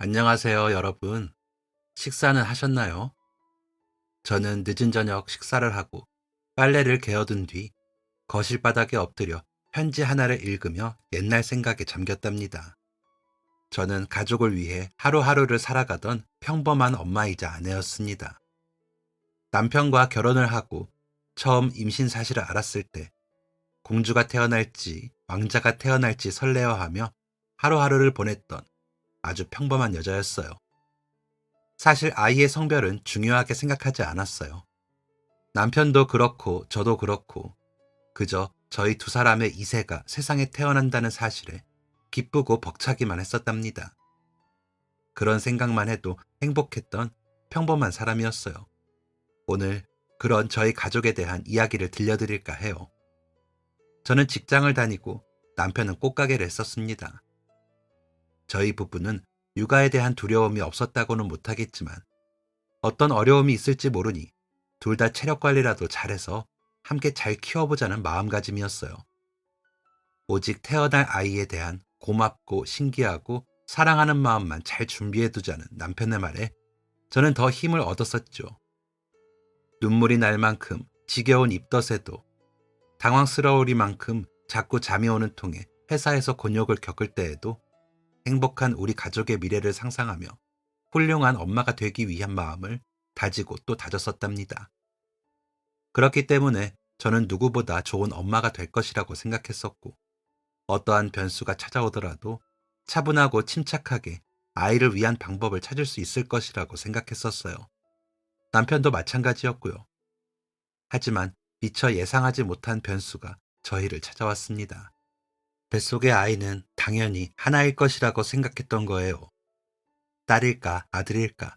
안녕하세요, 여러분. 식사는 하셨나요? 저는 늦은 저녁 식사를 하고 빨래를 개어둔 뒤 거실 바닥에 엎드려 편지 하나를 읽으며 옛날 생각에 잠겼답니다. 저는 가족을 위해 하루하루를 살아가던 평범한 엄마이자 아내였습니다. 남편과 결혼을 하고 처음 임신 사실을 알았을 때 공주가 태어날지 왕자가 태어날지 설레어하며 하루하루를 보냈던 아주 평범한 여자였어요. 사실 아이의 성별은 중요하게 생각하지 않았어요. 남편도 그렇고 저도 그렇고 그저 저희 두 사람의 이세가 세상에 태어난다는 사실에 기쁘고 벅차기만 했었답니다. 그런 생각만 해도 행복했던 평범한 사람이었어요. 오늘 그런 저희 가족에 대한 이야기를 들려드릴까 해요. 저는 직장을 다니고 남편은 꽃가게를 했었습니다. 저희 부부는 육아에 대한 두려움이 없었다고는 못하겠지만 어떤 어려움이 있을지 모르니 둘 다 체력 관리라도 잘해서 함께 잘 키워보자는 마음가짐이었어요. 오직 태어날 아이에 대한 고맙고 신기하고 사랑하는 마음만 잘 준비해두자는 남편의 말에 저는 더 힘을 얻었었죠. 눈물이 날 만큼 지겨운 입덧에도 당황스러우리만큼 자꾸 잠이 오는 통에 회사에서 곤욕을 겪을 때에도 행복한 우리 가족의 미래를 상상하며 훌륭한 엄마가 되기 위한 마음을 다지고 또 다졌었답니다. 그렇기 때문에 저는 누구보다 좋은 엄마가 될 것이라고 생각했었고, 어떠한 변수가 찾아오더라도 차분하고 침착하게 아이를 위한 방법을 찾을 수 있을 것이라고 생각했었어요. 남편도 마찬가지였고요. 하지만 미처 예상하지 못한 변수가 저희를 찾아왔습니다. 뱃속의 아이는 당연히 하나일 것이라고 생각했던 거예요. 딸일까 아들일까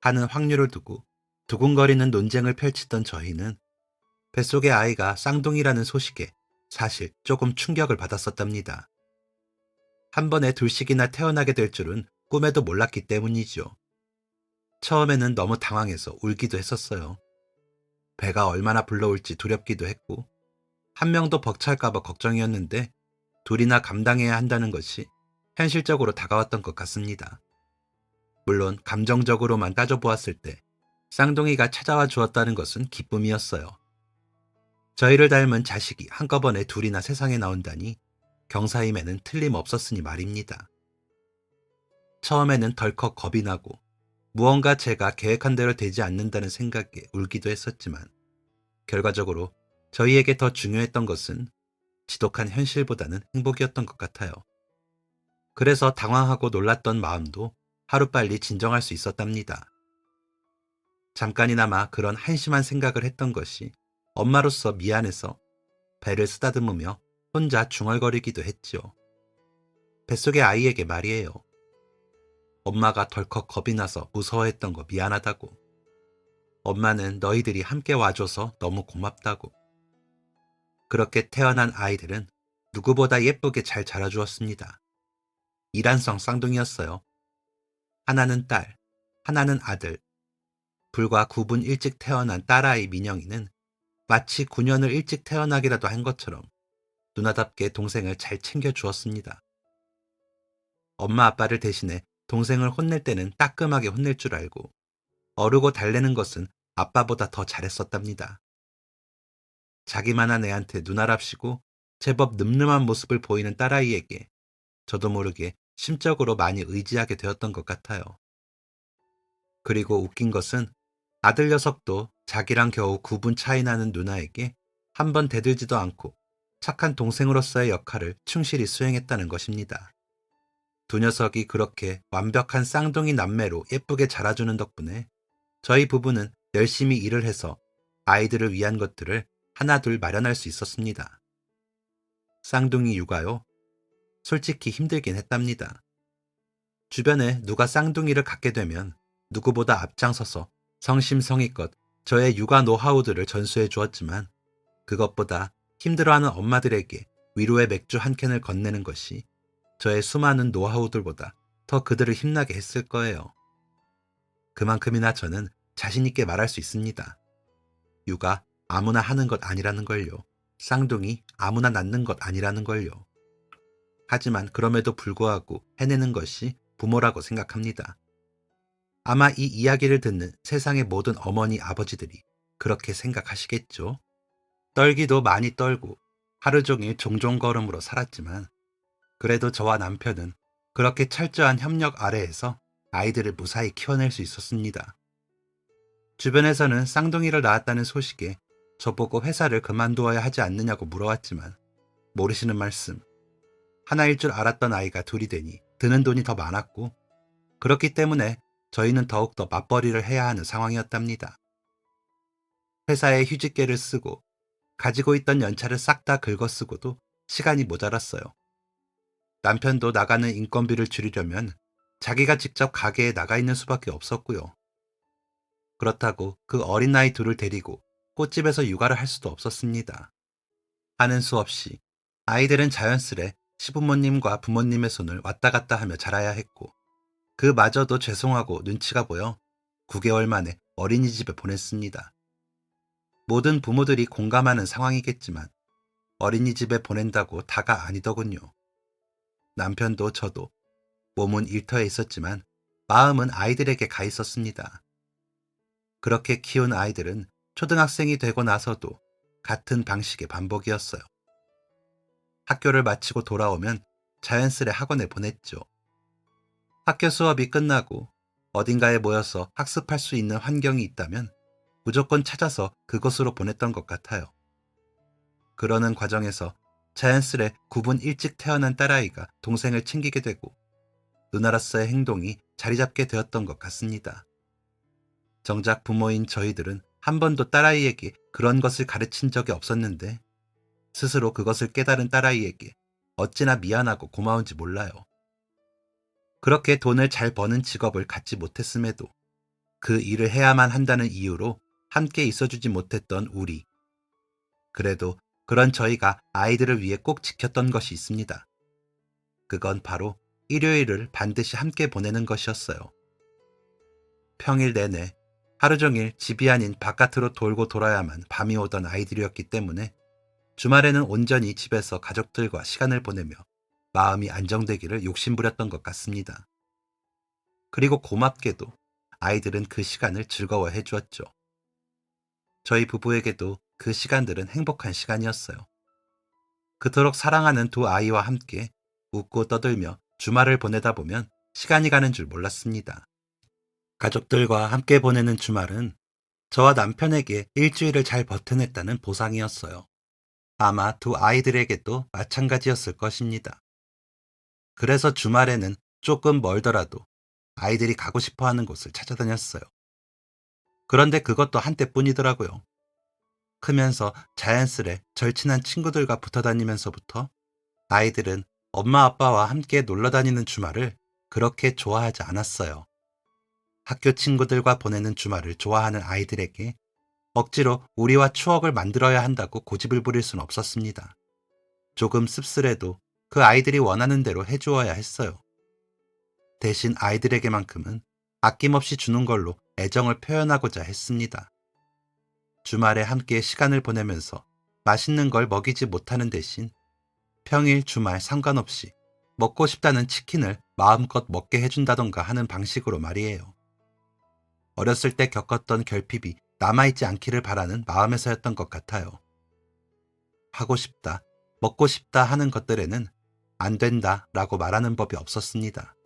하는 확률을 두고 두근거리는 논쟁을 펼치던 저희는 뱃속의 아이가 쌍둥이라는 소식에 사실 조금 충격을 받았었답니다. 한 번에 둘씩이나 태어나게 될 줄은 꿈에도 몰랐기 때문이죠. 처음에는 너무 당황해서 울기도 했었어요. 배가 얼마나 불러올지 두렵기도 했고, 한 명도 벅찰까봐 걱정이었는데 둘이나 감당해야 한다는 것이 현실적으로 다가왔던 것 같습니다. 물론 감정적으로만 따져보았을 때 쌍둥이가 찾아와 주었다는 것은 기쁨이었어요. 저희를 닮은 자식이 한꺼번에 둘이나 세상에 나온다니 경사임에는 틀림없었으니 말입니다. 처음에는 덜컥 겁이 나고 무언가 제가 계획한 대로 되지 않는다는 생각에 울기도 했었지만 결과적으로 저희에게 더 중요했던 것은 지독한 현실보다는 행복이었던 것 같아요. 그래서 당황하고 놀랐던 마음도 하루빨리 진정할 수 있었답니다. 잠깐이나마 그런 한심한 생각을 했던 것이 엄마로서 미안해서 배를 쓰다듬으며 혼자 중얼거리기도 했지요. 뱃속의 아이에게 말이에요. 엄마가 덜컥 겁이 나서 무서워했던 거 미안하다고. 엄마는 너희들이 함께 와줘서 너무 고맙다고. 그렇게 태어난 아이들은 누구보다 예쁘게 잘 자라주었습니다. 이란성 쌍둥이였어요. 하나는 딸, 하나는 아들. 불과 9분 일찍 태어난 딸아이 민영이는 마치 9년을 일찍 태어나기라도 한 것처럼 누나답게 동생을 잘 챙겨주었습니다. 엄마 아빠를 대신해 동생을 혼낼 때는 따끔하게 혼낼 줄 알고 어르고 달래는 것은 아빠보다 더 잘했었답니다. 자기만한 애한테 누나랍시고 제법 늠름한 모습을 보이는 딸아이에게 저도 모르게 심적으로 많이 의지하게 되었던 것 같아요. 그리고 웃긴 것은 아들 녀석도 자기랑 겨우 9분 차이 나는 누나에게 한 번 대들지도 않고 착한 동생으로서의 역할을 충실히 수행했다는 것입니다. 두 녀석이 그렇게 완벽한 쌍둥이 남매로 예쁘게 자라주는 덕분에 저희 부부는 열심히 일을 해서 아이들을 위한 것들을 하나둘 마련할 수 있었습니다. 쌍둥이 육아요? 솔직히 힘들긴 했답니다. 주변에 누가 쌍둥이를 갖게 되면 누구보다 앞장서서 성심성의껏 저의 육아 노하우들을 전수해 주었지만 그것보다 힘들어하는 엄마들에게 위로의 맥주 한 캔을 건네는 것이 저의 수많은 노하우들보다 더 그들을 힘나게 했을 거예요. 그만큼이나 저는 자신 있게 말할 수 있습니다. 육아 아무나 하는 것 아니라는 걸요. 쌍둥이 아무나 낳는 것 아니라는 걸요. 하지만 그럼에도 불구하고 해내는 것이 부모라고 생각합니다. 아마 이 이야기를 듣는 세상의 모든 어머니, 아버지들이 그렇게 생각하시겠죠. 떨기도 많이 떨고 하루 종일 종종걸음으로 살았지만 그래도 저와 남편은 그렇게 철저한 협력 아래에서 아이들을 무사히 키워낼 수 있었습니다. 주변에서는 쌍둥이를 낳았다는 소식에 저보고 회사를 그만두어야 하지 않느냐고 물어왔지만 모르시는 말씀. 하나일 줄 알았던 아이가 둘이 되니 드는 돈이 더 많았고 그렇기 때문에 저희는 더욱더 맞벌이를 해야 하는 상황이었답니다. 회사에 휴직계를 쓰고 가지고 있던 연차를 싹 다 긁어쓰고도 시간이 모자랐어요. 남편도 나가는 인건비를 줄이려면 자기가 직접 가게에 나가 있는 수밖에 없었고요. 그렇다고 그 어린 아이 둘을 데리고 꽃집에서 육아를 할 수도 없었습니다. 하는 수 없이 아이들은 자연스레 시부모님과 부모님의 손을 왔다 갔다 하며 자라야 했고 그마저도 죄송하고 눈치가 보여 9개월 만에 어린이집에 보냈습니다. 모든 부모들이 공감하는 상황이겠지만 어린이집에 보낸다고 다가 아니더군요. 남편도 저도 몸은 일터에 있었지만 마음은 아이들에게 가 있었습니다. 그렇게 키운 아이들은 초등학생이 되고 나서도 같은 방식의 반복이었어요. 학교를 마치고 돌아오면 자연스레 학원에 보냈죠. 학교 수업이 끝나고 어딘가에 모여서 학습할 수 있는 환경이 있다면 무조건 찾아서 그곳으로 보냈던 것 같아요. 그러는 과정에서 자연스레 9분 일찍 태어난 딸아이가 동생을 챙기게 되고 누나로서의 행동이 자리 잡게 되었던 것 같습니다. 정작 부모인 저희들은 한 번도 딸아이에게 그런 것을 가르친 적이 없었는데 스스로 그것을 깨달은 딸아이에게 어찌나 미안하고 고마운지 몰라요. 그렇게 돈을 잘 버는 직업을 갖지 못했음에도 그 일을 해야만 한다는 이유로 함께 있어주지 못했던 우리. 그래도 그런 저희가 아이들을 위해 꼭 지켰던 것이 있습니다. 그건 바로 일요일을 반드시 함께 보내는 것이었어요. 평일 내내 하루 종일 집이 아닌 바깥으로 돌고 돌아야만 밤이 오던 아이들이었기 때문에 주말에는 온전히 집에서 가족들과 시간을 보내며 마음이 안정되기를 욕심부렸던 것 같습니다. 그리고 고맙게도 아이들은 그 시간을 즐거워해 주었죠. 저희 부부에게도 그 시간들은 행복한 시간이었어요. 그토록 사랑하는 두 아이와 함께 웃고 떠들며 주말을 보내다 보면 시간이 가는 줄 몰랐습니다. 가족들과 함께 보내는 주말은 저와 남편에게 일주일을 잘 버텨냈다는 보상이었어요. 아마 두 아이들에게도 마찬가지였을 것입니다. 그래서 주말에는 조금 멀더라도 아이들이 가고 싶어 하는 곳을 찾아다녔어요. 그런데 그것도 한때뿐이더라고요. 크면서 자연스레 절친한 친구들과 붙어 다니면서부터 아이들은 엄마 아빠와 함께 놀러 다니는 주말을 그렇게 좋아하지 않았어요. 학교 친구들과 보내는 주말을 좋아하는 아이들에게 억지로 우리와 추억을 만들어야 한다고 고집을 부릴 순 없었습니다. 조금 씁쓸해도 그 아이들이 원하는 대로 해주어야 했어요. 대신 아이들에게만큼은 아낌없이 주는 걸로 애정을 표현하고자 했습니다. 주말에 함께 시간을 보내면서 맛있는 걸 먹이지 못하는 대신 평일, 주말 상관없이 먹고 싶다는 치킨을 마음껏 먹게 해준다던가 하는 방식으로 말이에요. 어렸을 때 겪었던 결핍이 남아있지 않기를 바라는 마음에서였던 것 같아요. 하고 싶다, 먹고 싶다 하는 것들에는 안 된다 라고 말하는 법이 없었습니다.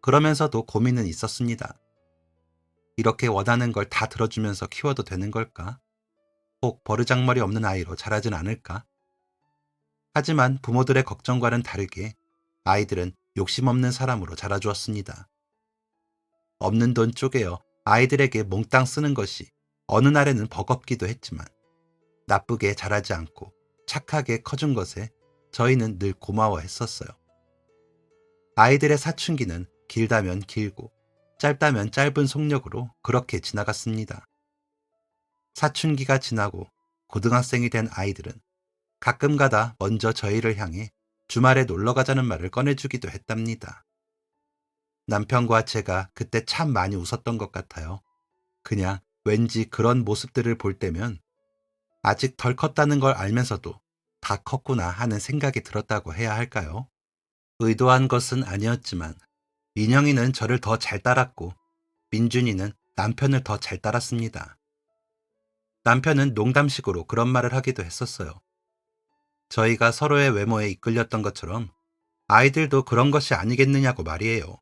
그러면서도 고민은 있었습니다. 이렇게 원하는 걸 다 들어주면서 키워도 되는 걸까? 혹 버르장머리 없는 아이로 자라진 않을까? 하지만 부모들의 걱정과는 다르게 아이들은 욕심 없는 사람으로 자라주었습니다. 없는 돈 쪼개어 아이들에게 몽땅 쓰는 것이 어느 날에는 버겁기도 했지만 나쁘게 자라지 않고 착하게 커준 것에 저희는 늘 고마워했었어요. 아이들의 사춘기는 길다면 길고 짧다면 짧은 속력으로 그렇게 지나갔습니다. 사춘기가 지나고 고등학생이 된 아이들은 가끔가다 먼저 저희를 향해 주말에 놀러 가자는 말을 꺼내주기도 했답니다. 남편과 제가 그때 참 많이 웃었던 것 같아요. 그냥 왠지 그런 모습들을 볼 때면 아직 덜 컸다는 걸 알면서도 다 컸구나 하는 생각이 들었다고 해야 할까요? 의도한 것은 아니었지만 민영이는 저를 더 잘 따랐고 민준이는 남편을 더 잘 따랐습니다. 남편은 농담식으로 그런 말을 하기도 했었어요. 저희가 서로의 외모에 이끌렸던 것처럼 아이들도 그런 것이 아니겠느냐고 말이에요.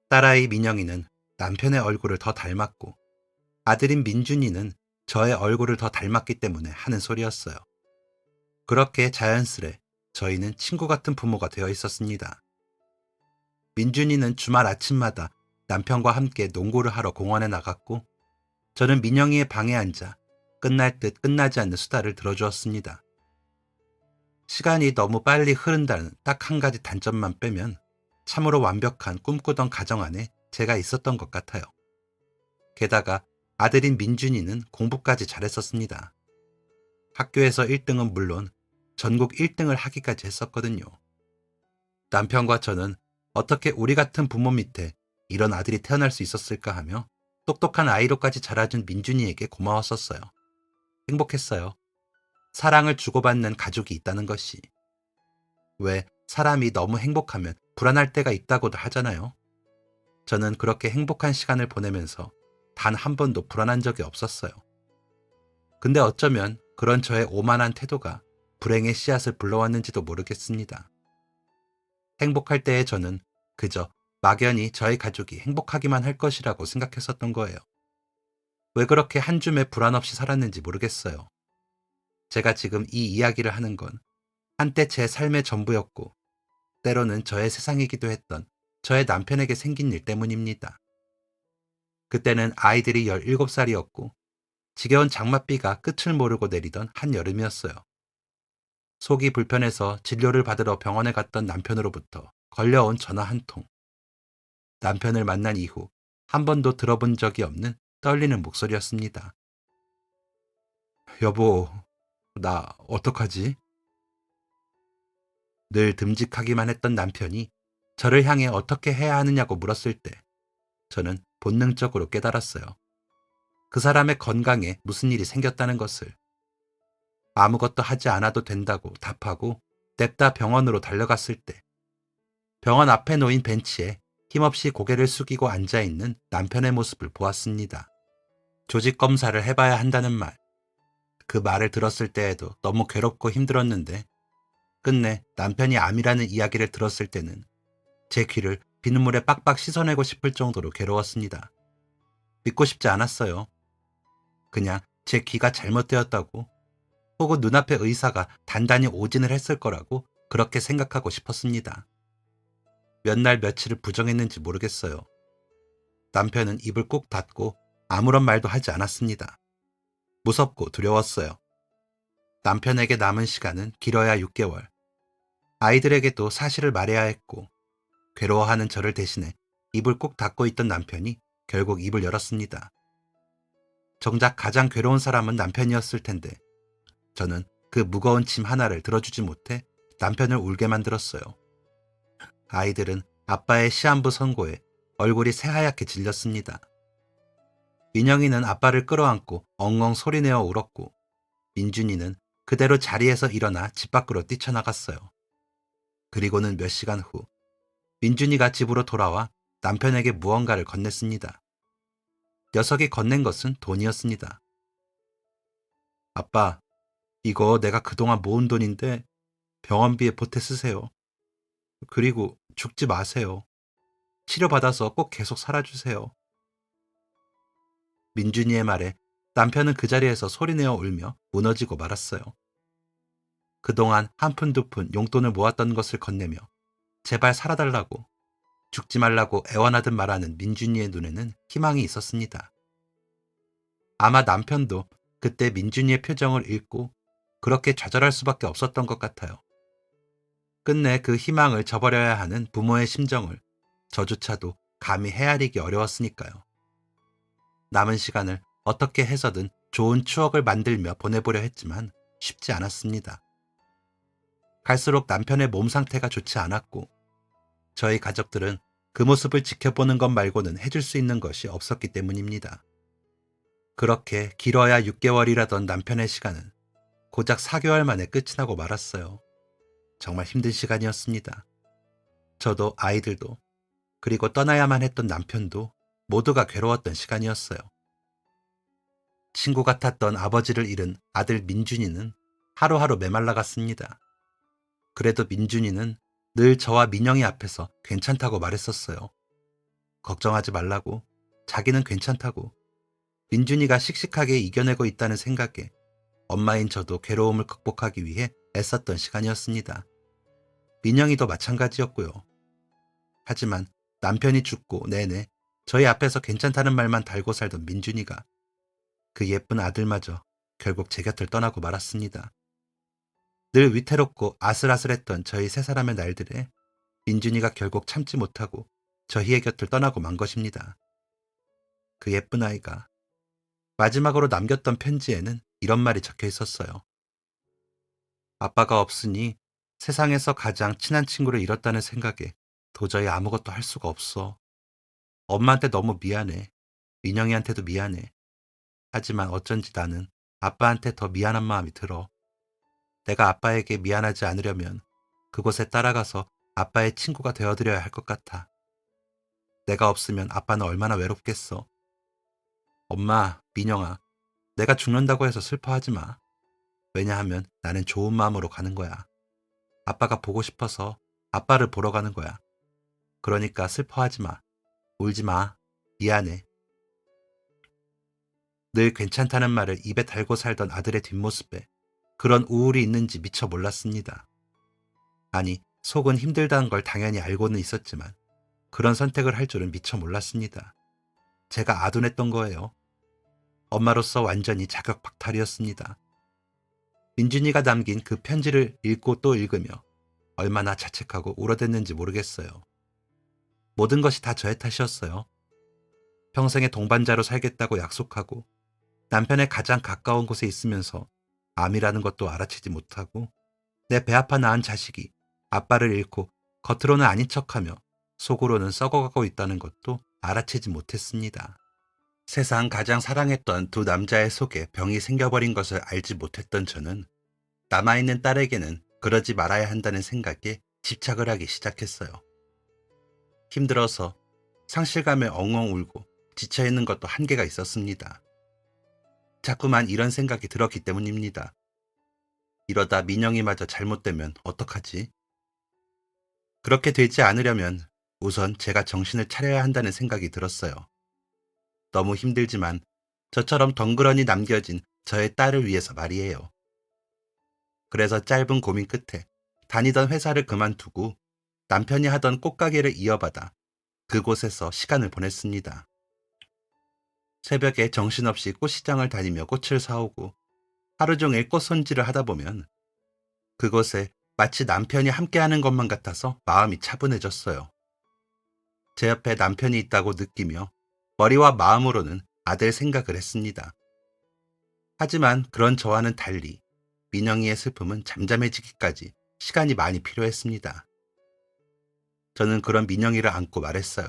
딸아이 민영이는 남편의 얼굴을 더 닮았고 아들인 민준이는 저의 얼굴을 더 닮았기 때문에 하는 소리였어요. 그렇게 자연스레 저희는 친구 같은 부모가 되어 있었습니다. 민준이는 주말 아침마다 남편과 함께 농구를 하러 공원에 나갔고 저는 민영이의 방에 앉아 끝날 듯 끝나지 않는 수다를 들어주었습니다. 시간이 너무 빨리 흐른다는 딱 한 가지 단점만 빼면 참으로 완벽한 꿈꾸던 가정 안에 제가 있었던 것 같아요. 게다가 아들인 민준이는 공부까지 잘했었습니다. 학교에서 1등은 물론 전국 1등을 하기까지 했었거든요. 남편과 저는 어떻게 우리 같은 부모 밑에 이런 아들이 태어날 수 있었을까 하며 똑똑한 아이로까지 자라준 민준이에게 고마웠었어요. 행복했어요. 사랑을 주고받는 가족이 있다는 것이. 왜 사람이 너무 행복하면 불안할 때가 있다고도 하잖아요. 저는 그렇게 행복한 시간을 보내면서 단 한 번도 불안한 적이 없었어요. 근데 어쩌면 그런 저의 오만한 태도가 불행의 씨앗을 불러왔는지도 모르겠습니다. 행복할 때의 저는 그저 막연히 저희 가족이 행복하기만 할 것이라고 생각했었던 거예요. 왜 그렇게 한 줌의 불안 없이 살았는지 모르겠어요. 제가 지금 이 이야기를 하는 건 한때 제 삶의 전부였고 때로는 저의 세상이기도 했던 저의 남편에게 생긴 일 때문입니다. 그때는 아이들이 17살이었고 지겨운 장맛비가 끝을 모르고 내리던 한여름이었어요. 속이 불편해서 진료를 받으러 병원에 갔던 남편으로부터 걸려온 전화 한 통. 남편을 만난 이후 한 번도 들어본 적이 없는 떨리는 목소리였습니다. 여보, 나 어떡하지? 늘 듬직하기만 했던 남편이 저를 향해 어떻게 해야 하느냐고 물었을 때 저는 본능적으로 깨달았어요. 그 사람의 건강에 무슨 일이 생겼다는 것을. 아무것도 하지 않아도 된다고 답하고 냅다 병원으로 달려갔을 때 병원 앞에 놓인 벤치에 힘없이 고개를 숙이고 앉아있는 남편의 모습을 보았습니다. 조직 검사를 해봐야 한다는 말. 그 말을 들었을 때에도 너무 괴롭고 힘들었는데 끝내 남편이 암이라는 이야기를 들었을 때는 제 귀를 비눗물에 빡빡 씻어내고 싶을 정도로 괴로웠습니다. 믿고 싶지 않았어요. 그냥 제 귀가 잘못되었다고 혹은 눈앞의 의사가 단단히 오진을 했을 거라고 그렇게 생각하고 싶었습니다. 몇 날 며칠을 부정했는지 모르겠어요. 남편은 입을 꾹 닫고 아무런 말도 하지 않았습니다. 무섭고 두려웠어요. 남편에게 남은 시간은 길어야 6개월. 아이들에게도 사실을 말해야 했고 괴로워하는 저를 대신해 입을 꾹 닫고 있던 남편이 결국 입을 열었습니다. 정작 가장 괴로운 사람은 남편이었을 텐데 저는 그 무거운 짐 하나를 들어주지 못해 남편을 울게 만들었어요. 아이들은 아빠의 시한부 선고에 얼굴이 새하얗게 질렸습니다. 민영이는 아빠를 끌어안고 엉엉 소리내어 울었고 민준이는 그대로 자리에서 일어나 집 밖으로 뛰쳐나갔어요. 그리고는 몇 시간 후 민준이가 집으로 돌아와 남편에게 무언가를 건넸습니다. 녀석이 건넨 것은 돈이었습니다. 아빠, 이거 내가 그동안 모은 돈인데 병원비에 보태 쓰세요. 그리고 죽지 마세요. 치료받아서 꼭 계속 살아주세요. 민준이의 말에 남편은 그 자리에서 소리내어 울며 무너지고 말았어요. 그동안 한 푼 두 푼 용돈을 모았던 것을 건네며 제발 살아달라고 죽지 말라고 애원하듯 말하는 민준이의 눈에는 희망이 있었습니다. 아마 남편도 그때 민준이의 표정을 읽고 그렇게 좌절할 수밖에 없었던 것 같아요. 끝내 그 희망을 저버려야 하는 부모의 심정을 저조차도 감히 헤아리기 어려웠으니까요. 남은 시간을 어떻게 해서든 좋은 추억을 만들며 보내보려 했지만 쉽지 않았습니다. 갈수록 남편의 몸 상태가 좋지 않았고 저희 가족들은 그 모습을 지켜보는 것 말고는 해줄 수 있는 것이 없었기 때문입니다. 그렇게 길어야 6개월이라던 남편의 시간은 고작 4개월 만에 끝이 나고 말았어요. 정말 힘든 시간이었습니다. 저도 아이들도 그리고 떠나야만 했던 남편도 모두가 괴로웠던 시간이었어요. 친구 같았던 아버지를 잃은 아들 민준이는 하루하루 메말라갔습니다. 그래도 민준이는 늘 저와 민영이 앞에서 괜찮다고 말했었어요. 걱정하지 말라고, 자기는 괜찮다고. 민준이가 씩씩하게 이겨내고 있다는 생각에 엄마인 저도 괴로움을 극복하기 위해 애썼던 시간이었습니다. 민영이도 마찬가지였고요. 하지만 남편이 죽고 내내 저희 앞에서 괜찮다는 말만 달고 살던 민준이가 그 예쁜 아들마저 결국 제 곁을 떠나고 말았습니다. 늘 위태롭고 아슬아슬했던 저희 세 사람의 날들에 민준이가 결국 참지 못하고 저희의 곁을 떠나고 만 것입니다. 그 예쁜 아이가 마지막으로 남겼던 편지에는 이런 말이 적혀 있었어요. 아빠가 없으니 세상에서 가장 친한 친구를 잃었다는 생각에 도저히 아무것도 할 수가 없어. 엄마한테 너무 미안해. 민영이한테도 미안해. 하지만 어쩐지 나는 아빠한테 더 미안한 마음이 들어. 내가 아빠에게 미안하지 않으려면 그곳에 따라가서 아빠의 친구가 되어드려야 할 것 같아. 내가 없으면 아빠는 얼마나 외롭겠어. 엄마, 민영아, 내가 죽는다고 해서 슬퍼하지 마. 왜냐하면 나는 좋은 마음으로 가는 거야. 아빠가 보고 싶어서 아빠를 보러 가는 거야. 그러니까 슬퍼하지 마. 울지 마. 미안해. 늘 괜찮다는 말을 입에 달고 살던 아들의 뒷모습에 그런 우울이 있는지 미처 몰랐습니다. 아니, 속은 힘들다는 걸 당연히 알고는 있었지만 그런 선택을 할 줄은 미처 몰랐습니다. 제가 아둔했던 거예요. 엄마로서 완전히 자격 박탈이었습니다. 민준이가 남긴 그 편지를 읽고 또 읽으며 얼마나 자책하고 울어댔는지 모르겠어요. 모든 것이 다 저의 탓이었어요. 평생의 동반자로 살겠다고 약속하고 남편의 가장 가까운 곳에 있으면서 암이라는 것도 알아채지 못하고 내 배 아파 낳은 자식이 아빠를 잃고 겉으로는 아닌 척하며 속으로는 썩어가고 있다는 것도 알아채지 못했습니다. 세상 가장 사랑했던 두 남자의 속에 병이 생겨버린 것을 알지 못했던 저는 남아있는 딸에게는 그러지 말아야 한다는 생각에 집착을 하기 시작했어요. 힘들어서 상실감에 엉엉 울고 지쳐있는 것도 한계가 있었습니다. 자꾸만 이런 생각이 들었기 때문입니다. 이러다 민영이마저 잘못되면 어떡하지? 그렇게 되지 않으려면 우선 제가 정신을 차려야 한다는 생각이 들었어요. 너무 힘들지만 저처럼 덩그러니 남겨진 저의 딸을 위해서 말이에요. 그래서 짧은 고민 끝에 다니던 회사를 그만두고 남편이 하던 꽃가게를 이어받아 그곳에서 시간을 보냈습니다. 새벽에 정신없이 꽃시장을 다니며 꽃을 사오고 하루 종일 꽃 손질을 하다 보면 그곳에 마치 남편이 함께하는 것만 같아서 마음이 차분해졌어요. 제 옆에 남편이 있다고 느끼며 머리와 마음으로는 아들 생각을 했습니다. 하지만 그런 저와는 달리 민영이의 슬픔은 잠잠해지기까지 시간이 많이 필요했습니다. 저는 그런 민영이를 안고 말했어요.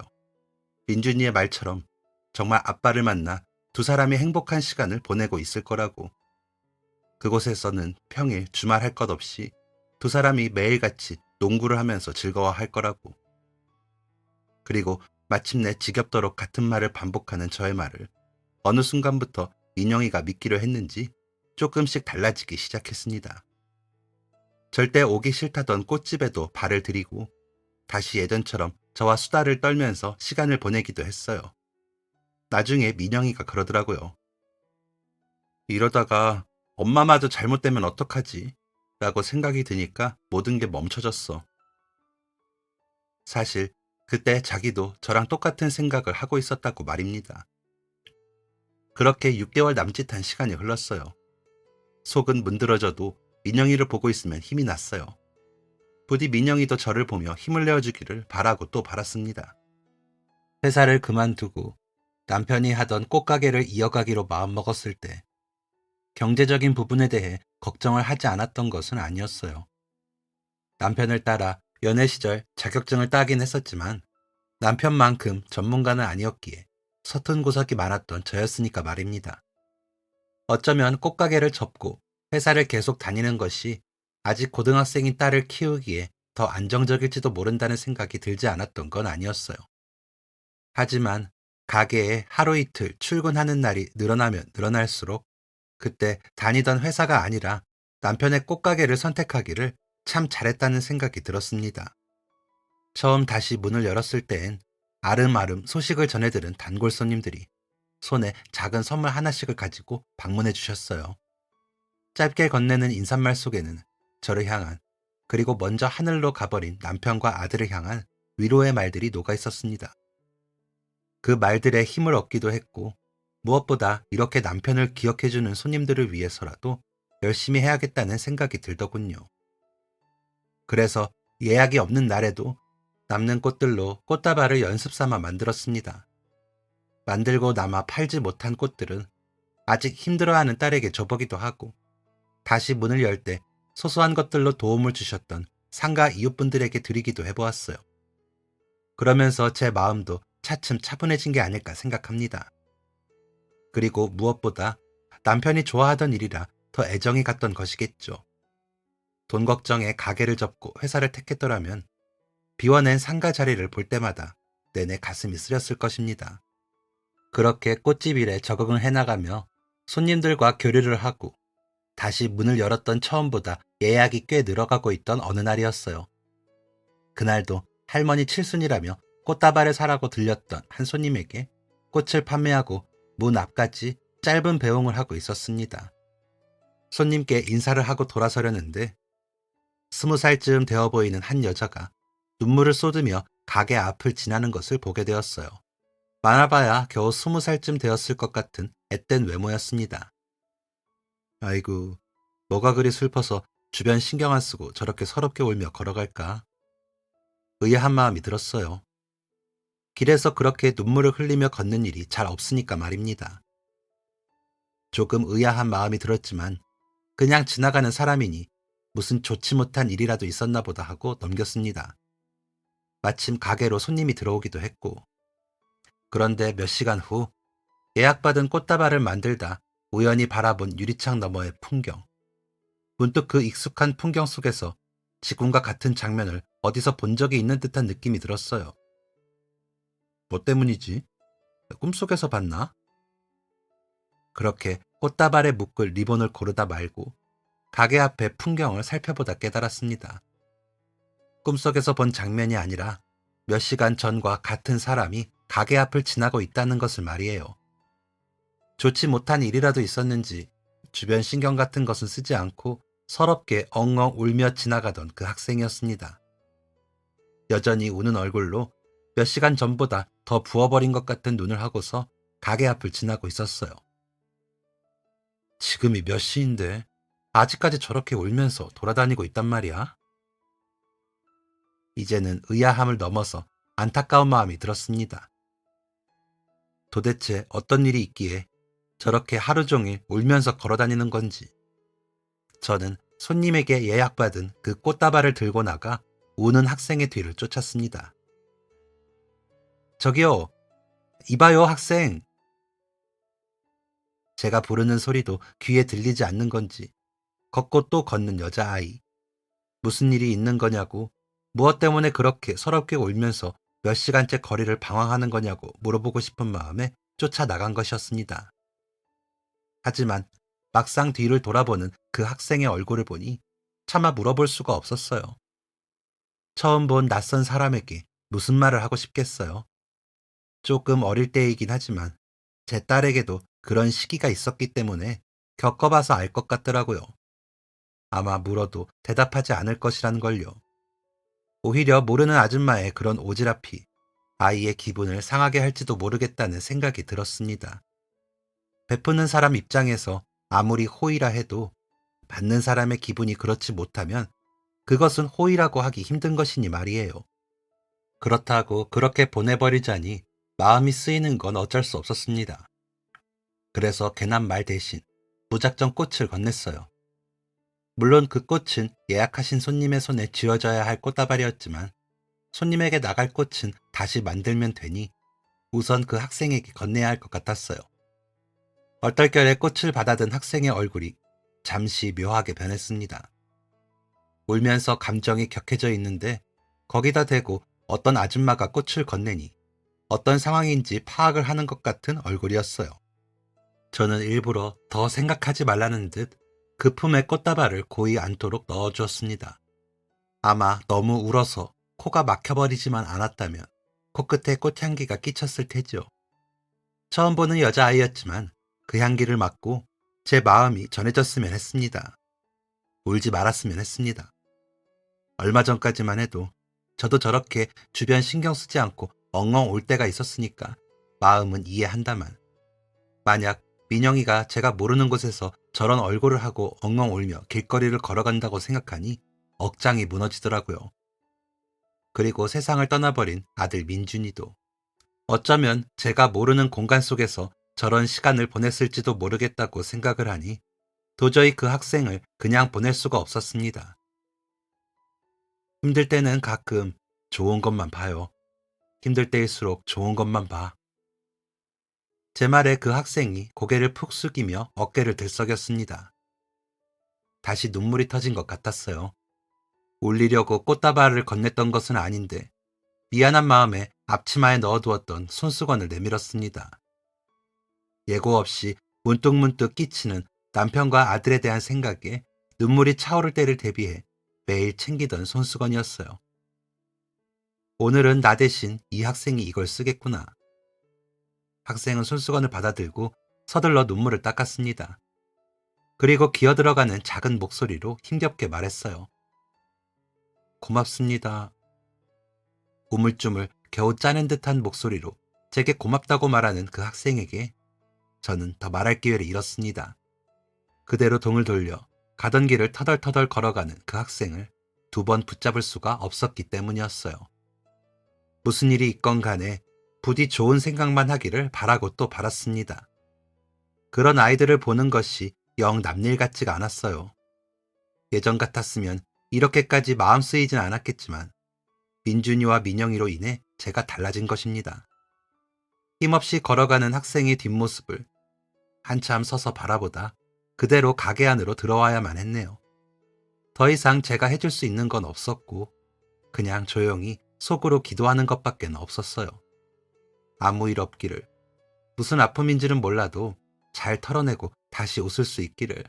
민준이의 말처럼 정말 아빠를 만나 두 사람이 행복한 시간을 보내고 있을 거라고. 그곳에서는 평일 주말 할 것 없이 두 사람이 매일같이 농구를 하면서 즐거워할 거라고. 그리고 마침내 지겹도록 같은 말을 반복하는 저의 말을 어느 순간부터 민영이가 믿기로 했는지 조금씩 달라지기 시작했습니다. 절대 오기 싫다던 꽃집에도 발을 들이고 다시 예전처럼 저와 수다를 떨면서 시간을 보내기도 했어요. 나중에 민영이가 그러더라고요. 이러다가 엄마마저 잘못되면 어떡하지? 라고 생각이 드니까 모든 게 멈춰졌어. 사실 그때 자기도 저랑 똑같은 생각을 하고 있었다고 말입니다. 그렇게 6개월 남짓한 시간이 흘렀어요. 속은 문드러져도 민영이를 보고 있으면 힘이 났어요. 부디 민영이도 저를 보며 힘을 내어주기를 바라고 또 바랐습니다. 회사를 그만두고 남편이 하던 꽃가게를 이어가기로 마음먹었을 때 경제적인 부분에 대해 걱정을 하지 않았던 것은 아니었어요. 남편을 따라 연애 시절 자격증을 따긴 했었지만 남편만큼 전문가는 아니었기에 서툰 구석이 많았던 저였으니까 말입니다. 어쩌면 꽃가게를 접고 회사를 계속 다니는 것이 아직 고등학생인 딸을 키우기에 더 안정적일지도 모른다는 생각이 들지 않았던 건 아니었어요. 하지만 가게에 하루 이틀 출근하는 날이 늘어나면 늘어날수록 그때 다니던 회사가 아니라 남편의 꽃가게를 선택하기를 참 잘했다는 생각이 들었습니다. 처음 다시 문을 열었을 땐 아름아름 소식을 전해들은 단골 손님들이 손에 작은 선물 하나씩을 가지고 방문해 주셨어요. 짧게 건네는 인사말 속에는 저를 향한, 그리고 먼저 하늘로 가버린 남편과 아들을 향한 위로의 말들이 녹아 있었습니다. 그 말들에 힘을 얻기도 했고, 무엇보다 이렇게 남편을 기억해주는 손님들을 위해서라도 열심히 해야겠다는 생각이 들더군요. 그래서 예약이 없는 날에도 남는 꽃들로 꽃다발을 연습 삼아 만들었습니다. 만들고 남아 팔지 못한 꽃들은 아직 힘들어하는 딸에게 줘보기도 하고, 다시 문을 열 때 소소한 것들로 도움을 주셨던 상가 이웃분들에게 드리기도 해보았어요. 그러면서 제 마음도 차츰 차분해진 게 아닐까 생각합니다. 그리고 무엇보다 남편이 좋아하던 일이라 더 애정이 갔던 것이겠죠. 돈 걱정에 가게를 접고 회사를 택했더라면 비워낸 상가 자리를 볼 때마다 내내 가슴이 쓰렸을 것입니다. 그렇게 꽃집 일에 적응을 해나가며 손님들과 교류를 하고 다시 문을 열었던 처음보다 예약이 꽤 늘어가고 있던 어느 날이었어요. 그날도 할머니 칠순이라며 꽃다발을 사라고 들렸던 한 손님에게 꽃을 판매하고 문 앞까지 짧은 배웅을 하고 있었습니다. 손님께 인사를 하고 돌아서려는데 20살쯤 되어 보이는 한 여자가 눈물을 쏟으며 가게 앞을 지나는 것을 보게 되었어요. 많아봐야 겨우 20살쯤 되었을 것 같은 앳된 외모였습니다. 아이고, 뭐가 그리 슬퍼서 주변 신경 안 쓰고 저렇게 서럽게 울며 걸어갈까? 의아한 마음이 들었어요. 길에서 그렇게 눈물을 흘리며 걷는 일이 잘 없으니까 말입니다. 조금 의아한 마음이 들었지만 그냥 지나가는 사람이니 무슨 좋지 못한 일이라도 있었나 보다 하고 넘겼습니다. 마침 가게로 손님이 들어오기도 했고, 그런데 몇 시간 후 예약받은 꽃다발을 만들다 우연히 바라본 유리창 너머의 풍경. 문득 그 익숙한 풍경 속에서 지금과 같은 장면을 어디서 본 적이 있는 듯한 느낌이 들었어요. 뭐 때문이지? 꿈속에서 봤나? 그렇게 꽃다발에 묶을 리본을 고르다 말고 가게 앞의 풍경을 살펴보다 깨달았습니다. 꿈속에서 본 장면이 아니라 몇 시간 전과 같은 사람이 가게 앞을 지나고 있다는 것을 말이에요. 좋지 못한 일이라도 있었는지 주변 신경 같은 것은 쓰지 않고 서럽게 엉엉 울며 지나가던 그 학생이었습니다. 여전히 우는 얼굴로 몇 시간 전보다 더 부어버린 것 같은 눈을 하고서 가게 앞을 지나고 있었어요. 지금이 몇 시인데 아직까지 저렇게 울면서 돌아다니고 있단 말이야? 이제는 의아함을 넘어서 안타까운 마음이 들었습니다. 도대체 어떤 일이 있기에 저렇게 하루 종일 울면서 걸어다니는 건지. 저는 손님에게 예약받은 그 꽃다발을 들고 나가 우는 학생의 뒤를 쫓았습니다. 저기요, 이봐요 학생. 제가 부르는 소리도 귀에 들리지 않는 건지 걷고 또 걷는 여자아이. 무슨 일이 있는 거냐고, 무엇 때문에 그렇게 서럽게 울면서 몇 시간째 거리를 방황하는 거냐고 물어보고 싶은 마음에 쫓아나간 것이었습니다. 하지만 막상 뒤를 돌아보는 그 학생의 얼굴을 보니 차마 물어볼 수가 없었어요. 처음 본 낯선 사람에게 무슨 말을 하고 싶겠어요. 조금 어릴 때이긴 하지만 제 딸에게도 그런 시기가 있었기 때문에 겪어봐서 알 것 같더라고요. 아마 물어도 대답하지 않을 것이라는 걸요. 오히려 모르는 아줌마의 그런 오지랖이 아이의 기분을 상하게 할지도 모르겠다는 생각이 들었습니다. 베푸는 사람 입장에서 아무리 호의라 해도 받는 사람의 기분이 그렇지 못하면 그것은 호의라고 하기 힘든 것이니 말이에요. 그렇다고 그렇게 보내버리자니 마음이 쓰이는 건 어쩔 수 없었습니다. 그래서 괜한 말 대신 무작정 꽃을 건넸어요. 물론 그 꽃은 예약하신 손님의 손에 쥐어져야 할 꽃다발이었지만 손님에게 나갈 꽃은 다시 만들면 되니 우선 그 학생에게 건네야 할 것 같았어요. 얼떨결에 꽃을 받아든 학생의 얼굴이 잠시 묘하게 변했습니다. 울면서 감정이 격해져 있는데 거기다 대고 어떤 아줌마가 꽃을 건네니 어떤 상황인지 파악을 하는 것 같은 얼굴이었어요. 저는 일부러 더 생각하지 말라는 듯 그 품에 꽃다발을 고이 않도록 넣어주었습니다. 아마 너무 울어서 코가 막혀버리지만 않았다면 코끝에 꽃향기가 끼쳤을 테지요. 처음 보는 여자아이였지만 그 향기를 맡고 제 마음이 전해졌으면 했습니다. 울지 말았으면 했습니다. 얼마 전까지만 해도 저도 저렇게 주변 신경 쓰지 않고 엉엉 울 때가 있었으니까 마음은 이해한다만, 만약 민영이가 제가 모르는 곳에서 저런 얼굴을 하고 엉엉 울며 길거리를 걸어간다고 생각하니 억장이 무너지더라고요. 그리고 세상을 떠나버린 아들 민준이도 어쩌면 제가 모르는 공간 속에서 저런 시간을 보냈을지도 모르겠다고 생각을 하니 도저히 그 학생을 그냥 보낼 수가 없었습니다. 힘들 때는 가끔 좋은 것만 봐요. 힘들 때일수록 좋은 것만 봐. 제 말에 그 학생이 고개를 푹 숙이며 어깨를 들썩였습니다. 다시 눈물이 터진 것 같았어요. 울리려고 꽃다발을 건넸던 것은 아닌데 미안한 마음에 앞치마에 넣어두었던 손수건을 내밀었습니다. 예고 없이 문득문득 끼치는 남편과 아들에 대한 생각에 눈물이 차오를 때를 대비해 매일 챙기던 손수건이었어요. 오늘은 나 대신 이 학생이 이걸 쓰겠구나. 학생은 손수건을 받아들고 서둘러 눈물을 닦았습니다. 그리고 기어들어가는 작은 목소리로 힘겹게 말했어요. 고맙습니다. 우물쭈물 겨우 짜낸 듯한 목소리로 제게 고맙다고 말하는 그 학생에게 저는 더 말할 기회를 잃었습니다. 그대로 동을 돌려 가던 길을 터덜터덜 걸어가는 그 학생을 두 번 붙잡을 수가 없었기 때문이었어요. 무슨 일이 있건 간에 부디 좋은 생각만 하기를 바라고 또 바랐습니다. 그런 아이들을 보는 것이 영 남일 같지가 않았어요. 예전 같았으면 이렇게까지 마음 쓰이진 않았겠지만 민준이와 민영이로 인해 제가 달라진 것입니다. 힘없이 걸어가는 학생의 뒷모습을 한참 서서 바라보다 그대로 가게 안으로 들어와야만 했네요. 더 이상 제가 해줄 수 있는 건 없었고 그냥 조용히 속으로 기도하는 것밖에 없었어요. 아무 일 없기를, 무슨 아픔인지는 몰라도 잘 털어내고 다시 웃을 수 있기를.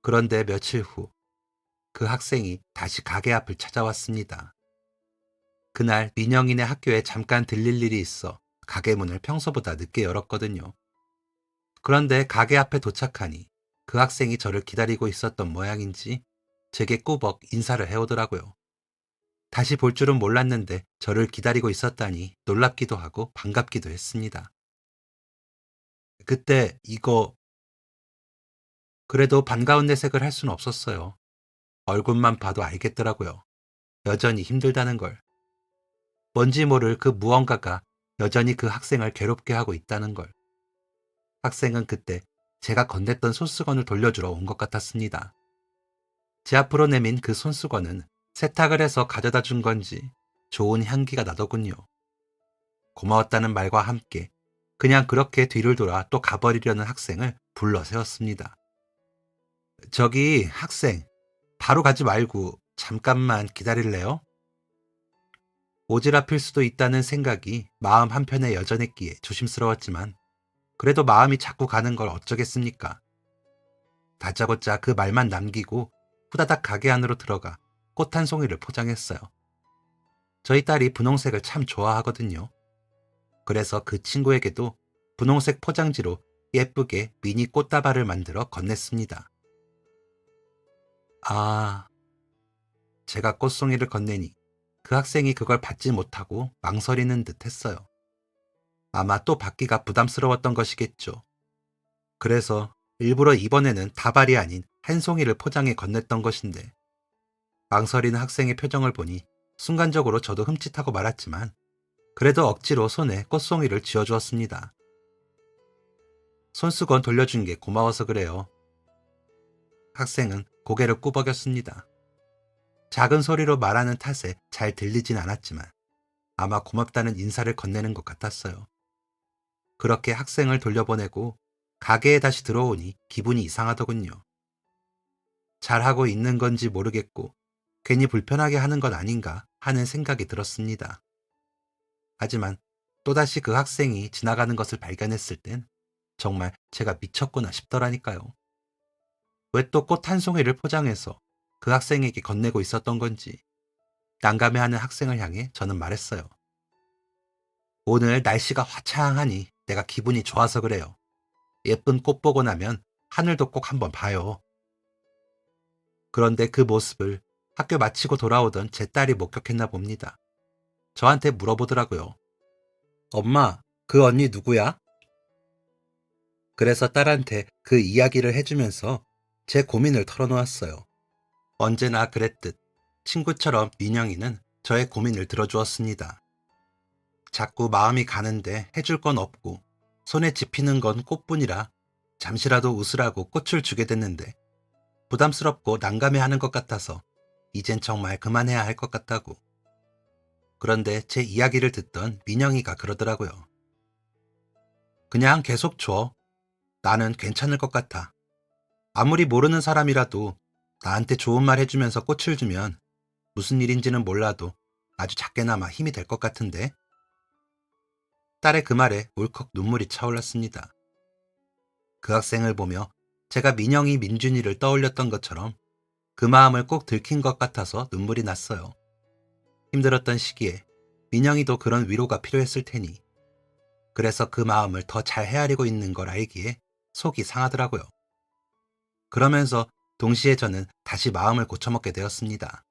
그런데 며칠 후 그 학생이 다시 가게 앞을 찾아왔습니다. 그날 민영이네 학교에 잠깐 들릴 일이 있어 가게 문을 평소보다 늦게 열었거든요. 그런데 가게 앞에 도착하니 그 학생이 저를 기다리고 있었던 모양인지 제게 꾸벅 인사를 해오더라고요. 다시 볼 줄은 몰랐는데 저를 기다리고 있었다니 놀랍기도 하고 반갑기도 했습니다. 그때 이거 그래도 반가운 내색을 할 수는 없었어요. 얼굴만 봐도 알겠더라고요. 여전히 힘들다는 걸. 뭔지 모를 그 무언가가 여전히 그 학생을 괴롭게 하고 있다는 걸. 학생은 그때 제가 건넸던 손수건을 돌려주러 온 것 같았습니다. 제 앞으로 내민 그 손수건은 세탁을 해서 가져다 준 건지 좋은 향기가 나더군요. 고마웠다는 말과 함께 그냥 그렇게 뒤를 돌아 또 가버리려는 학생을 불러 세웠습니다. 저기 학생, 바로 가지 말고 잠깐만 기다릴래요? 오지랖일 수도 있다는 생각이 마음 한편에 여전했기에 조심스러웠지만 그래도 마음이 자꾸 가는 걸 어쩌겠습니까? 다짜고짜 그 말만 남기고 후다닥 가게 안으로 들어가 꽃 한 송이를 포장했어요. 저희 딸이 분홍색을 참 좋아하거든요. 그래서 그 친구에게도 분홍색 포장지로 예쁘게 미니 꽃다발을 만들어 건넸습니다. 아, 제가 꽃송이를 건네니 그 학생이 그걸 받지 못하고 망설이는 듯 했어요. 아마 또 받기가 부담스러웠던 것이겠죠. 그래서 일부러 이번에는 다발이 아닌 한 송이를 포장해 건넸던 것인데 망설이는 학생의 표정을 보니 순간적으로 저도 흠칫하고 말았지만 그래도 억지로 손에 꽃송이를 쥐어주었습니다. 손수건 돌려준 게 고마워서 그래요. 학생은 고개를 꾸벅였습니다. 작은 소리로 말하는 탓에 잘 들리진 않았지만 아마 고맙다는 인사를 건네는 것 같았어요. 그렇게 학생을 돌려보내고 가게에 다시 들어오니 기분이 이상하더군요. 잘하고 있는 건지 모르겠고 괜히 불편하게 하는 건 아닌가 하는 생각이 들었습니다. 하지만 또다시 그 학생이 지나가는 것을 발견했을 땐 정말 제가 미쳤구나 싶더라니까요. 왜 또 꽃 한 송이를 포장해서 그 학생에게 건네고 있었던 건지 난감해하는 학생을 향해 저는 말했어요. 오늘 날씨가 화창하니 내가 기분이 좋아서 그래요. 예쁜 꽃 보고 나면 하늘도 꼭 한번 봐요. 그런데 그 모습을 학교 마치고 돌아오던 제 딸이 목격했나 봅니다. 저한테 물어보더라고요. 엄마, 그 언니 누구야? 그래서 딸한테 그 이야기를 해주면서 제 고민을 털어놓았어요. 언제나 그랬듯 친구처럼 민영이는 저의 고민을 들어주었습니다. 자꾸 마음이 가는데 해줄 건 없고 손에 집히는 건 꽃뿐이라 잠시라도 웃으라고 꽃을 주게 됐는데 부담스럽고 난감해하는 것 같아서 이젠 정말 그만해야 할 것 같다고. 그런데 제 이야기를 듣던 민영이가 그러더라고요. 그냥 계속 줘. 나는 괜찮을 것 같아. 아무리 모르는 사람이라도 나한테 좋은 말 해주면서 꽃을 주면 무슨 일인지는 몰라도 아주 작게나마 힘이 될 것 같은데. 딸의 그 말에 울컥 눈물이 차올랐습니다. 그 학생을 보며 제가 민영이 민준이를 떠올렸던 것처럼 그 마음을 꼭 들킨 것 같아서 눈물이 났어요. 힘들었던 시기에 민영이도 그런 위로가 필요했을 테니 그래서 그 마음을 더 잘 헤아리고 있는 걸 알기에 속이 상하더라고요. 그러면서 동시에 저는 다시 마음을 고쳐먹게 되었습니다.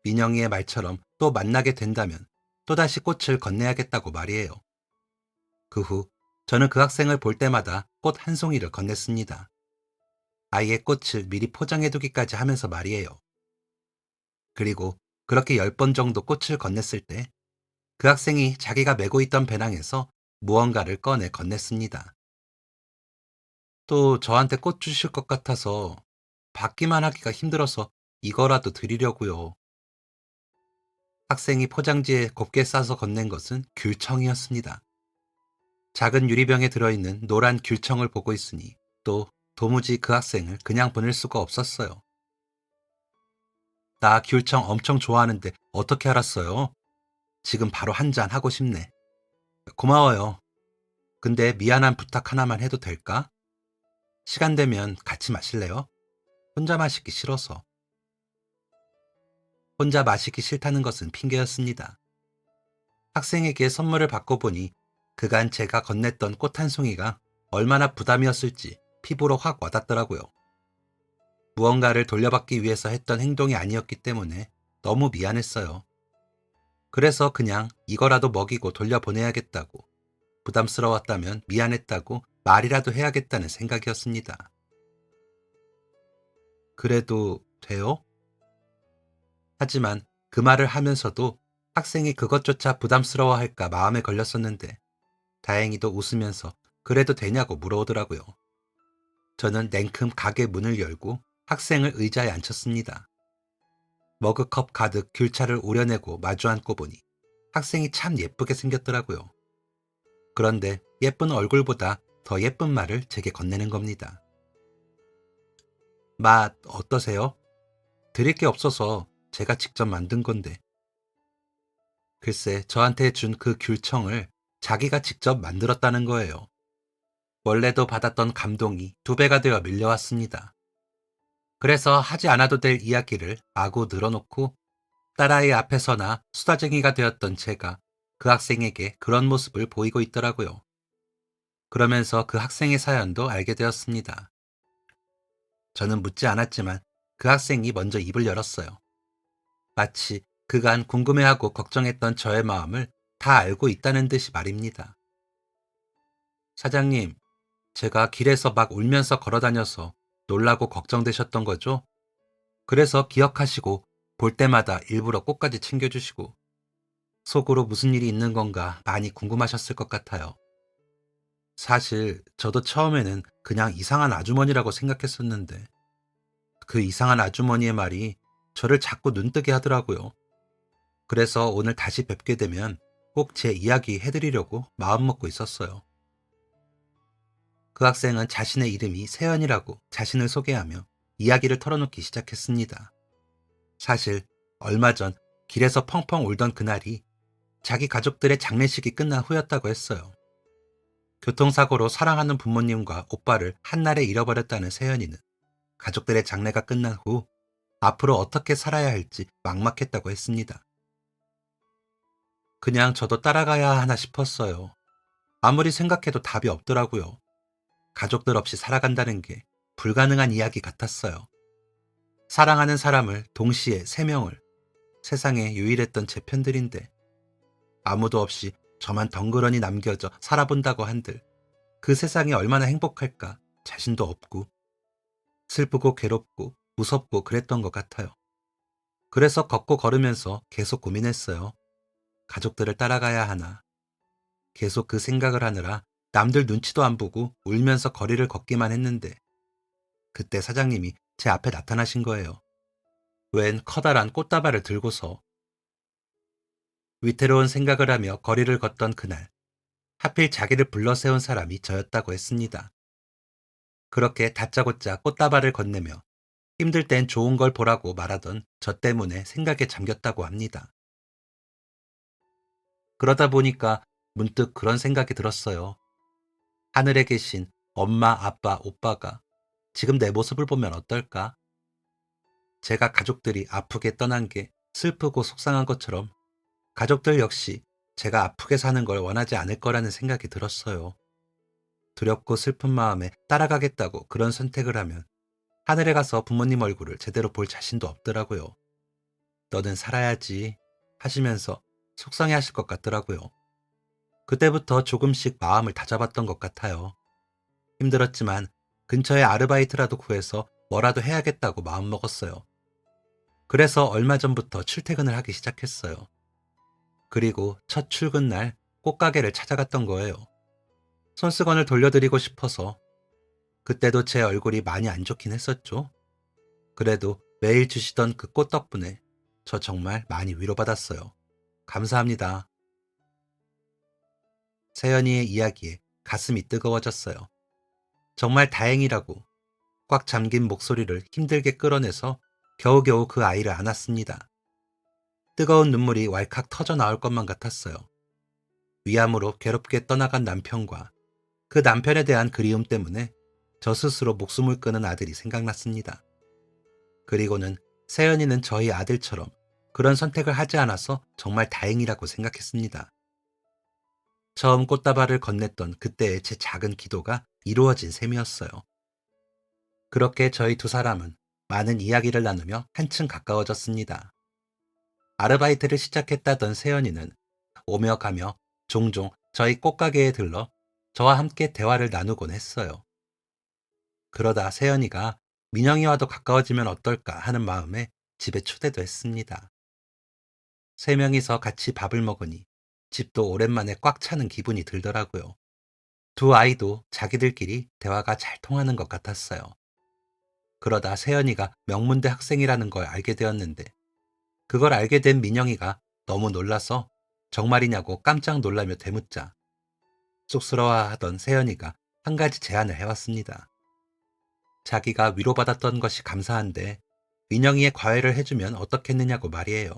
민영이의 말처럼 또 만나게 된다면 또다시 꽃을 건네야겠다고 말이에요. 그 후 저는 그 학생을 볼 때마다 꽃 한 송이를 건넸습니다. 아이의 꽃을 미리 포장해두기까지 하면서 말이에요. 그리고 그렇게 10번 정도 꽃을 건넸을 때 그 학생이 자기가 메고 있던 배낭에서 무언가를 꺼내 건넸습니다. 또 저한테 꽃 주실 것 같아서 받기만 하기가 힘들어서 이거라도 드리려고요. 학생이 포장지에 곱게 싸서 건넨 것은 귤청이었습니다. 작은 유리병에 들어있는 노란 귤청을 보고 있으니 또 도무지 그 학생을 그냥 보낼 수가 없었어요. 나 귤청 엄청 좋아하는데 어떻게 알았어요? 지금 바로 한 잔 하고 싶네. 고마워요. 근데 미안한 부탁 하나만 해도 될까? 시간 되면 같이 마실래요? 혼자 마시기 싫어서. 혼자 마시기 싫다는 것은 핑계였습니다. 학생에게 선물을 받고 보니 그간 제가 건넸던 꽃 한 송이가 얼마나 부담이었을지 피부로 확 와닿더라고요. 무언가를 돌려받기 위해서 했던 행동이 아니었기 때문에 너무 미안했어요. 그래서 그냥 이거라도 먹이고 돌려보내야겠다고, 부담스러웠다면 미안했다고 말이라도 해야겠다는 생각이었습니다. 그래도 돼요? 하지만 그 말을 하면서도 학생이 그것조차 부담스러워할까 마음에 걸렸었는데 다행히도 웃으면서 그래도 되냐고 물어오더라고요. 저는 냉큼 가게 문을 열고 학생을 의자에 앉혔습니다. 머그컵 가득 귤차를 우려내고 마주 앉고 보니 학생이 참 예쁘게 생겼더라고요. 그런데 예쁜 얼굴보다 더 예쁜 말을 제게 건네는 겁니다. 맛 어떠세요? 드릴 게 없어서 제가 직접 만든 건데. 글쎄 저한테 준 그 귤청을 자기가 직접 만들었다는 거예요. 원래도 받았던 감동이 2배가 되어 밀려왔습니다. 그래서 하지 않아도 될 이야기를 마구 늘어놓고 딸아이 앞에서나 수다쟁이가 되었던 제가 그 학생에게 그런 모습을 보이고 있더라고요. 그러면서 그 학생의 사연도 알게 되었습니다. 저는 묻지 않았지만 그 학생이 먼저 입을 열었어요. 마치 그간 궁금해하고 걱정했던 저의 마음을 다 알고 있다는 듯이 말입니다. 사장님, 제가 길에서 막 울면서 걸어다녀서 놀라고 걱정되셨던 거죠? 그래서 기억하시고 볼 때마다 일부러 꽃까지 챙겨주시고 속으로 무슨 일이 있는 건가 많이 궁금하셨을 것 같아요. 사실 저도 처음에는 그냥 이상한 아주머니라고 생각했었는데 그 이상한 아주머니의 말이 저를 자꾸 눈뜨게 하더라고요. 그래서 오늘 다시 뵙게 되면 꼭 제 이야기 해드리려고 마음먹고 있었어요. 그 학생은 자신의 이름이 세연이라고 자신을 소개하며 이야기를 털어놓기 시작했습니다. 사실 얼마 전 길에서 펑펑 울던 그날이 자기 가족들의 장례식이 끝난 후였다고 했어요. 교통사고로 사랑하는 부모님과 오빠를 한날에 잃어버렸다는 세연이는 가족들의 장례가 끝난 후 앞으로 어떻게 살아야 할지 막막했다고 했습니다. 그냥 저도 따라가야 하나 싶었어요. 아무리 생각해도 답이 없더라고요. 가족들 없이 살아간다는 게 불가능한 이야기 같았어요. 사랑하는 사람을 동시에 3명을, 세상에 유일했던 제 편들인데 아무도 없이 저만 덩그러니 남겨져 살아본다고 한들 그 세상이 얼마나 행복할까 자신도 없고 슬프고 괴롭고 무섭고 그랬던 것 같아요. 그래서 걷고 걸으면서 계속 고민했어요. 가족들을 따라가야 하나. 계속 그 생각을 하느라 남들 눈치도 안 보고 울면서 거리를 걷기만 했는데 그때 사장님이 제 앞에 나타나신 거예요. 웬 커다란 꽃다발을 들고서. 위태로운 생각을 하며 거리를 걷던 그날 하필 자기를 불러세운 사람이 저였다고 했습니다. 그렇게 다짜고짜 꽃다발을 건네며 힘들 땐 좋은 걸 보라고 말하던 저 때문에 생각에 잠겼다고 합니다. 그러다 보니까 문득 그런 생각이 들었어요. 하늘에 계신 엄마, 아빠, 오빠가 지금 내 모습을 보면 어떨까? 제가 가족들이 아프게 떠난 게 슬프고 속상한 것처럼 가족들 역시 제가 아프게 사는 걸 원하지 않을 거라는 생각이 들었어요. 두렵고 슬픈 마음에 따라가겠다고 그런 선택을 하면 하늘에 가서 부모님 얼굴을 제대로 볼 자신도 없더라고요. 너는 살아야지 하시면서 속상해 하실 것 같더라고요. 그때부터 조금씩 마음을 다잡았던 것 같아요. 힘들었지만 근처에 아르바이트라도 구해서 뭐라도 해야겠다고 마음먹었어요. 그래서 얼마 전부터 출퇴근을 하기 시작했어요. 그리고 첫 출근 날 꽃가게를 찾아갔던 거예요. 손수건을 돌려드리고 싶어서. 그때도 제 얼굴이 많이 안 좋긴 했었죠. 그래도 매일 주시던 그 꽃 덕분에 저 정말 많이 위로받았어요. 감사합니다. 세연이의 이야기에 가슴이 뜨거워졌어요. 정말 다행이라고 꽉 잠긴 목소리를 힘들게 끌어내서 겨우겨우 그 아이를 안았습니다. 뜨거운 눈물이 왈칵 터져 나올 것만 같았어요. 위암으로 괴롭게 떠나간 남편과 그 남편에 대한 그리움 때문에 저 스스로 목숨을 끊은 아들이 생각났습니다. 그리고는 세연이는 저희 아들처럼 그런 선택을 하지 않아서 정말 다행이라고 생각했습니다. 처음 꽃다발을 건넸던 그때의 제 작은 기도가 이루어진 셈이었어요. 그렇게 저희 두 사람은 많은 이야기를 나누며 한층 가까워졌습니다. 아르바이트를 시작했다던 세연이는 오며 가며 종종 저희 꽃가게에 들러 저와 함께 대화를 나누곤 했어요. 그러다 세연이가 민영이와도 가까워지면 어떨까 하는 마음에 집에 초대도 했습니다. 3명이서 같이 밥을 먹으니 집도 오랜만에 꽉 차는 기분이 들더라고요. 두 아이도 자기들끼리 대화가 잘 통하는 것 같았어요. 그러다 세연이가 명문대 학생이라는 걸 알게 되었는데 그걸 알게 된 민영이가 너무 놀라서 정말이냐고 깜짝 놀라며 대묻자 쑥스러워하던 세연이가 한 가지 제안을 해왔습니다. 자기가 위로받았던 것이 감사한데 민영이의 과외를 해주면 어떻겠느냐고 말이에요.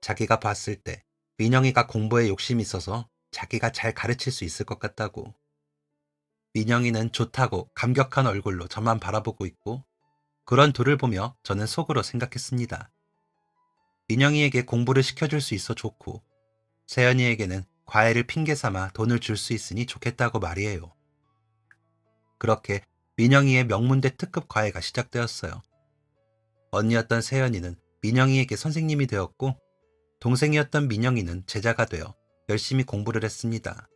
자기가 봤을 때 민영이가 공부에 욕심이 있어서 자기가 잘 가르칠 수 있을 것 같다고. 민영이는 좋다고 감격한 얼굴로 저만 바라보고 있고 그런 둘을 보며 저는 속으로 생각했습니다. 민영이에게 공부를 시켜줄 수 있어 좋고 세연이에게는 과외를 핑계 삼아 돈을 줄 수 있으니 좋겠다고 말이에요. 그렇게 민영이의 명문대 특급 과외가 시작되었어요. 언니였던 세연이는 민영이에게 선생님이 되었고 동생이었던 민영이는 제자가 되어 열심히 공부를 했습니다.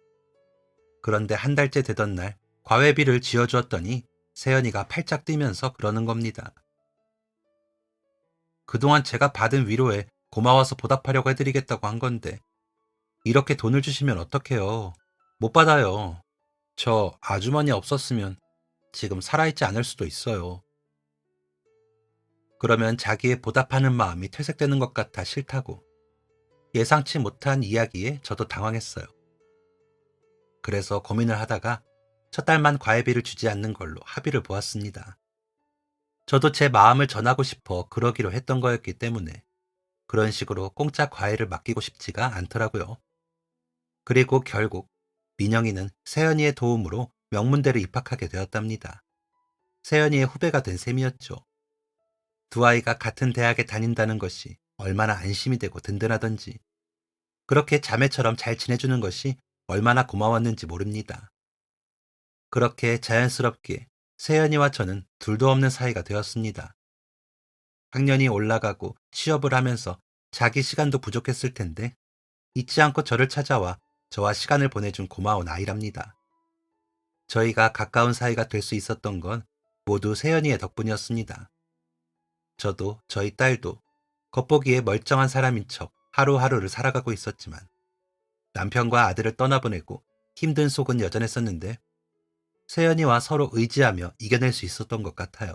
그런데 한 달째 되던 날 과외비를 지어주었더니 세연이가 팔짝 뛰면서 그러는 겁니다. 그동안 제가 받은 위로에 고마워서 보답하려고 해드리겠다고 한 건데 이렇게 돈을 주시면 어떡해요. 못 받아요. 저 아주머니 없었으면 지금 살아있지 않을 수도 있어요. 그러면 자기의 보답하는 마음이 퇴색되는 것 같아 싫다고. 예상치 못한 이야기에 저도 당황했어요. 그래서 고민을 하다가 첫 달만 과외비를 주지 않는 걸로 합의를 보았습니다. 저도 제 마음을 전하고 싶어 그러기로 했던 거였기 때문에 그런 식으로 공짜 과외를 맡기고 싶지가 않더라고요. 그리고 결국 민영이는 세연이의 도움으로 명문대를 입학하게 되었답니다. 세연이의 후배가 된 셈이었죠. 두 아이가 같은 대학에 다닌다는 것이 얼마나 안심이 되고 든든하던지, 그렇게 자매처럼 잘 지내주는 것이 얼마나 고마웠는지 모릅니다. 그렇게 자연스럽게 세연이와 저는 둘도 없는 사이가 되었습니다. 학년이 올라가고 취업을 하면서 자기 시간도 부족했을 텐데 잊지 않고 저를 찾아와 저와 시간을 보내준 고마운 아이랍니다. 저희가 가까운 사이가 될 수 있었던 건 모두 세연이의 덕분이었습니다. 저도 저희 딸도 겉보기에 멀쩡한 사람인 척 하루하루를 살아가고 있었지만 남편과 아들을 떠나보내고 힘든 속은 여전했었는데 세연이와 서로 의지하며 이겨낼 수 있었던 것 같아요.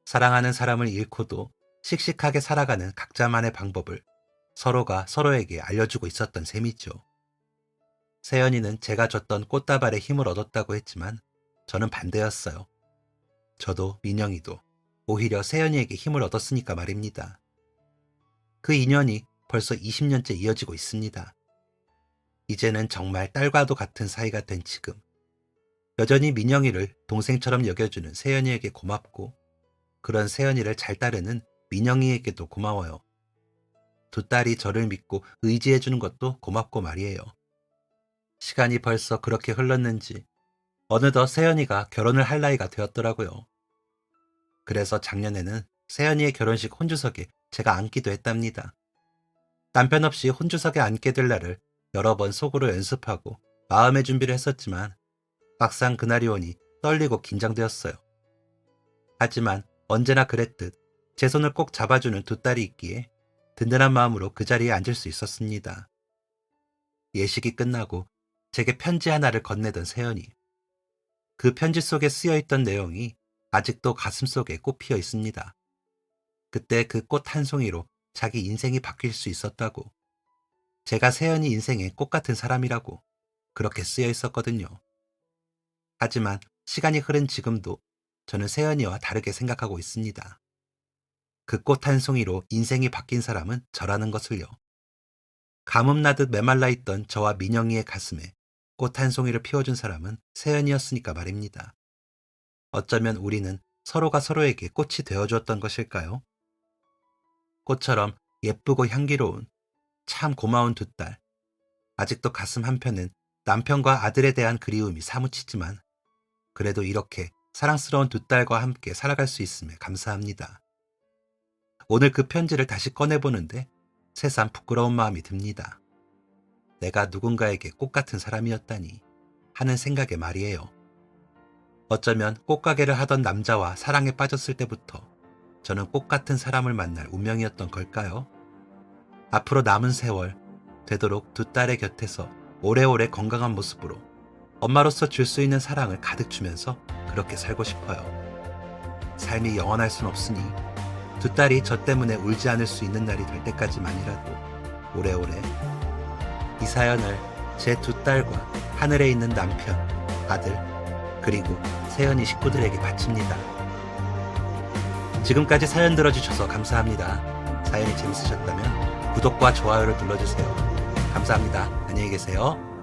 사랑하는 사람을 잃고도 씩씩하게 살아가는 각자만의 방법을 서로가 서로에게 알려주고 있었던 셈이죠. 세연이는 제가 줬던 꽃다발에 힘을 얻었다고 했지만 저는 반대였어요. 저도 민영이도 오히려 세연이에게 힘을 얻었으니까 말입니다. 그 인연이 벌써 20년째 이어지고 있습니다. 이제는 정말 딸과도 같은 사이가 된 지금, 여전히 민영이를 동생처럼 여겨주는 세연이에게 고맙고, 그런 세연이를 잘 따르는 민영이에게도 고마워요. 두 딸이 저를 믿고 의지해주는 것도 고맙고 말이에요. 시간이 벌써 그렇게 흘렀는지 어느덧 세연이가 결혼을 할 나이가 되었더라고요. 그래서 작년에는 세연이의 결혼식 혼주석에 제가 앉기도 했답니다. 남편 없이 혼주석에 앉게 될 날을 여러 번 속으로 연습하고 마음의 준비를 했었지만 막상 그날이 오니 떨리고 긴장되었어요. 하지만 언제나 그랬듯 제 손을 꼭 잡아주는 두 딸이 있기에 든든한 마음으로 그 자리에 앉을 수 있었습니다. 예식이 끝나고 제게 편지 하나를 건네던 세연이. 그 편지 속에 쓰여있던 내용이 아직도 가슴속에 꽃피어 있습니다. 그때 그 꽃 한 송이로 자기 인생이 바뀔 수 있었다고, 제가 세연이 인생의 꽃 같은 사람이라고 그렇게 쓰여 있었거든요. 하지만 시간이 흐른 지금도 저는 세연이와 다르게 생각하고 있습니다. 그 꽃 한 송이로 인생이 바뀐 사람은 저라는 것을요. 가뭄 나듯 메말라 있던 저와 민영이의 가슴에 꽃 한 송이를 피워준 사람은 세연이었으니까 말입니다. 어쩌면 우리는 서로가 서로에게 꽃이 되어주었던 것일까요? 꽃처럼 예쁘고 향기로운, 참 고마운 두 딸. 아직도 가슴 한편은 남편과 아들에 대한 그리움이 사무치지만 그래도 이렇게 사랑스러운 두 딸과 함께 살아갈 수 있음에 감사합니다. 오늘 그 편지를 다시 꺼내보는데 새삼 부끄러운 마음이 듭니다. 내가 누군가에게 꽃 같은 사람이었다니 하는 생각에 말이에요. 어쩌면 꽃가게를 하던 남자와 사랑에 빠졌을 때부터 저는 꽃 같은 사람을 만날 운명이었던 걸까요? 앞으로 남은 세월 되도록 두 딸의 곁에서 오래오래 건강한 모습으로 엄마로서 줄 수 있는 사랑을 가득 주면서 그렇게 살고 싶어요. 삶이 영원할 순 없으니 두 딸이 저 때문에 울지 않을 수 있는 날이 될 때까지만이라도 오래오래 이 사연을 제 두 딸과 하늘에 있는 남편, 아들, 그리고 세연이 식구들에게 바칩니다. 지금까지 사연 들어주셔서 감사합니다. 사연이 재밌으셨다면 구독과 좋아요를 눌러주세요. 감사합니다. 안녕히 계세요.